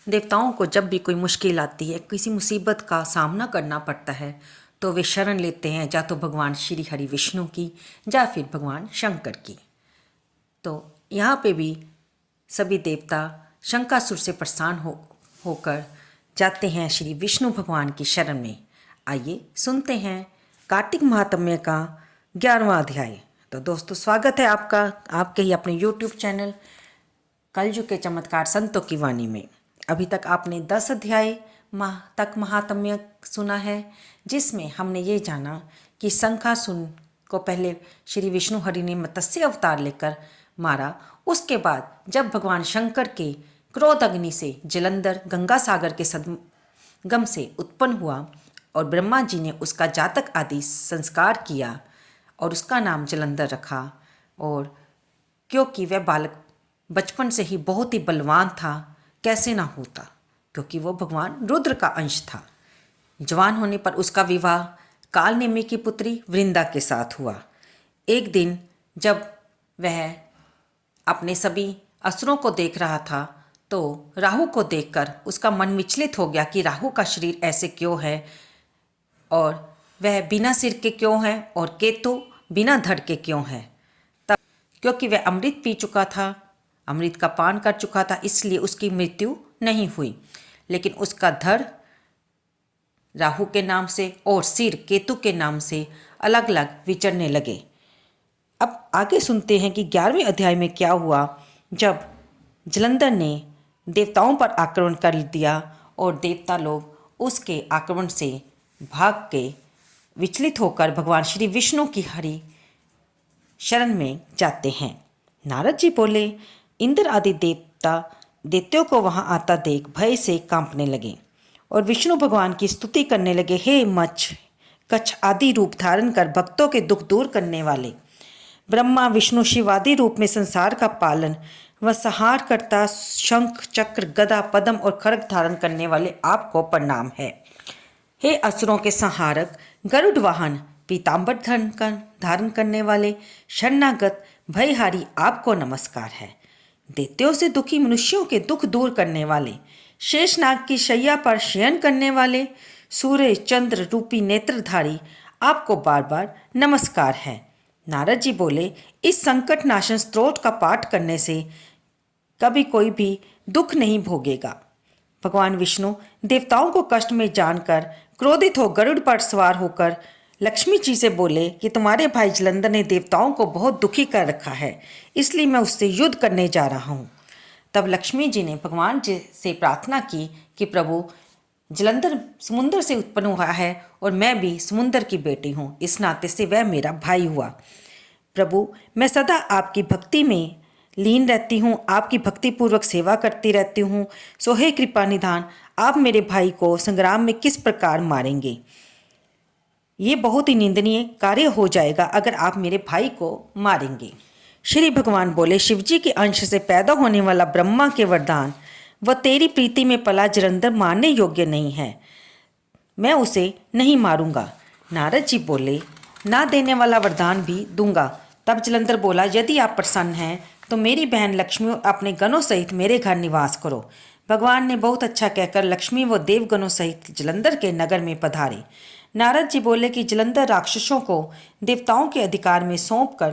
देवताओं को जब भी कोई मुश्किल आती है, किसी मुसीबत का सामना करना पड़ता है, तो वे शरण लेते हैं या तो भगवान श्री हरि विष्णु की या फिर भगवान शंकर की। तो यहाँ पे भी सभी देवता शंकासुर से परेशान होकर जाते हैं श्री विष्णु भगवान की शरण में। आइए सुनते हैं कार्तिक महात्म्य का 11वां अध्याय। तो दोस्तों, स्वागत है आपका आपके ही अपने यूट्यूब चैनल कलयुग के चमत्कार संतों की वाणी में। अभी तक आपने 10 अध्याय तक महात्म्य सुना है, जिसमें हमने ये जाना कि शंखासुर को पहले श्री विष्णु हरि ने मत्स्य अवतार लेकर मारा। उसके बाद जब भगवान शंकर के क्रोध अग्नि से जलंधर गंगा सागर के संगम से उत्पन्न हुआ और ब्रह्मा जी ने उसका जातक आदि संस्कार किया और उसका नाम जलंधर रखा। और क्योंकि वह बालक बचपन से ही बहुत ही बलवान था, कैसे ना होता, क्योंकि वो भगवान रुद्र का अंश था। जवान होने पर उसका विवाह कालनेमी की पुत्री वृंदा के साथ हुआ। एक दिन जब वह अपने सभी असुरों को देख रहा था, तो राहु को देखकर उसका मन विचलित हो गया कि राहु का शरीर ऐसे क्यों है और वह बिना सिर के क्यों है और केतु बिना धड़ के क्यों है। तब क्योंकि वह अमृत पी चुका था, अमृत का पान कर चुका था, इसलिए उसकी मृत्यु नहीं हुई, लेकिन उसका धड़ राहु के नाम से और सिर केतु के नाम से अलग अलग विचरने लगे। अब आगे सुनते हैं कि 11वें अध्याय में क्या हुआ। जब जलंधर ने देवताओं पर आक्रमण कर दिया और देवता लोग उसके आक्रमण से भाग के विचलित होकर भगवान श्री विष्णु की हरि शरण में जाते हैं। नारद जी बोले, इंद्र आदि दैत्यों को वहां आता देख भय से कांपने लगे और विष्णु भगवान की स्तुति करने लगे। हे मच्छ कच्छ आदि रूप धारण कर भक्तों के दुख दूर करने वाले, ब्रह्मा विष्णु शिव आदि रूप में संसार का पालन व संहार करता शंख चक्र गदा पद्म और खड्ग धारण करने वाले आपको प्रणाम है। हे असुरों के संहारक गरुड़ वाहन पीताम्बर धारण करने वाले शरणागत भयहारी आपको नमस्कार है। दैत्यों से दुखी मनुष्यों के दुख दूर करने वाले शेषनाग की शैया पर शयन करने वाले सूर्य चंद्र रूपी नेत्रधारी आपको बार बार नमस्कार है। नारद जी बोले, इस संकट नाशन स्तोत्र का पाठ करने से कभी कोई भी दुख नहीं भोगेगा। भगवान विष्णु देवताओं को कष्ट में जानकर क्रोधित हो गरुड़ पर सवार होकर लक्ष्मी जी से बोले कि तुम्हारे भाई जलंधर ने देवताओं को बहुत दुखी कर रखा है, इसलिए मैं उससे युद्ध करने जा रहा हूँ। तब लक्ष्मी जी ने भगवान जी से प्रार्थना की कि प्रभु, जलंधर समुद्र से उत्पन्न हुआ है और मैं भी समुद्र की बेटी हूँ, इस नाते से वह मेरा भाई हुआ। प्रभु, मैं सदा आपकी भक्ति में लीन रहती हूँ, आपकी भक्ति पूर्वक सेवा करती रहती हूँ। सो हे कृपा निधान, आप मेरे भाई को संग्राम में किस प्रकार मारेंगे? ये बहुत ही निंदनीय कार्य हो जाएगा अगर आप मेरे भाई को मारेंगे। श्री भगवान बोले, शिवजी के अंश से पैदा होने वाला ब्रह्मा के वरदान व तेरी प्रीति में पला जलंधर मारने योग्य नहीं है, मैं उसे नहीं मारूंगा। नारद जी बोले, ना देने वाला वरदान भी दूंगा। तब जलंधर बोला, यदि आप प्रसन्न हैं तो मेरी बहन लक्ष्मी अपने गणों सहित मेरे घर निवास करो। भगवान ने बहुत अच्छा कहकर लक्ष्मी व देवगणों सहित जलंधर के नगर में पधारे। नारद जी बोले कि जलंधर राक्षसों को देवताओं के अधिकार में सौंपकर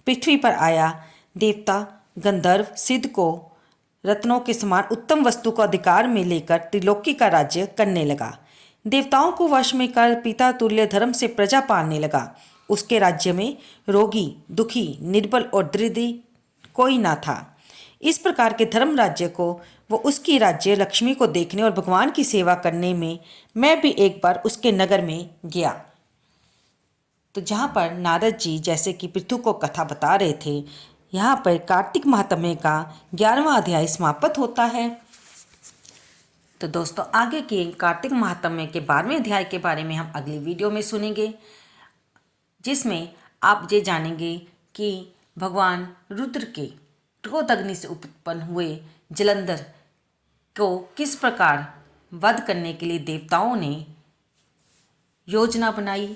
पृथ्वी पर आया। देवता गंधर्व सिद्ध को रत्नों के समान उत्तम वस्तु को अधिकार में लेकर त्रिलोकी का राज्य करने लगा। देवताओं को वश में कर पिता तुल्य धर्म से प्रजा पालने लगा। उसके राज्य में रोगी दुखी निर्बल और दरिद्री कोई ना था। इस प्रकार के धर्म राज्य को वो उसकी राज्य लक्ष्मी को देखने और भगवान की सेवा करने में मैं भी एक बार उसके नगर में गया। तो जहाँ पर नारद जी जैसे कि पृथु को कथा बता रहे थे, यहाँ पर कार्तिक महात्म्य का 11वां अध्याय समाप्त होता है। तो दोस्तों, आगे के कार्तिक महात्म्य के 12वें अध्याय के बारे में हम अगली वीडियो में सुनेंगे, जिसमें आप ये जानेंगे कि भगवान रुद्र के क्रोध अग्नि से उत्पन्न हुए जलंधर को किस प्रकार वध करने के लिए देवताओं ने योजना बनाई,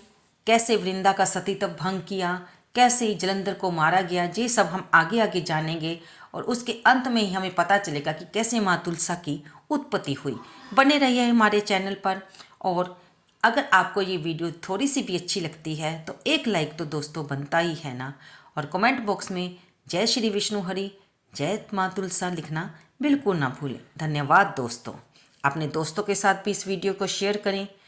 कैसे वृंदा का सतीत्व भंग किया, कैसे जलंधर को मारा गया। ये सब हम आगे आगे जानेंगे और उसके अंत में ही हमें पता चलेगा कि कैसे माँ तुलसा की उत्पत्ति हुई। बने रहिए हमारे चैनल पर। और अगर आपको ये वीडियो थोड़ी सी भी अच्छी लगती है तो एक लाइक तो दोस्तों बनता ही है ना। और कमेंट बॉक्स में जय श्री विष्णु हरि, जय माँ तुलसा लिखना बिल्कुल ना भूलें। धन्यवाद दोस्तों। अपने दोस्तों के साथ भी इस वीडियो को शेयर करें।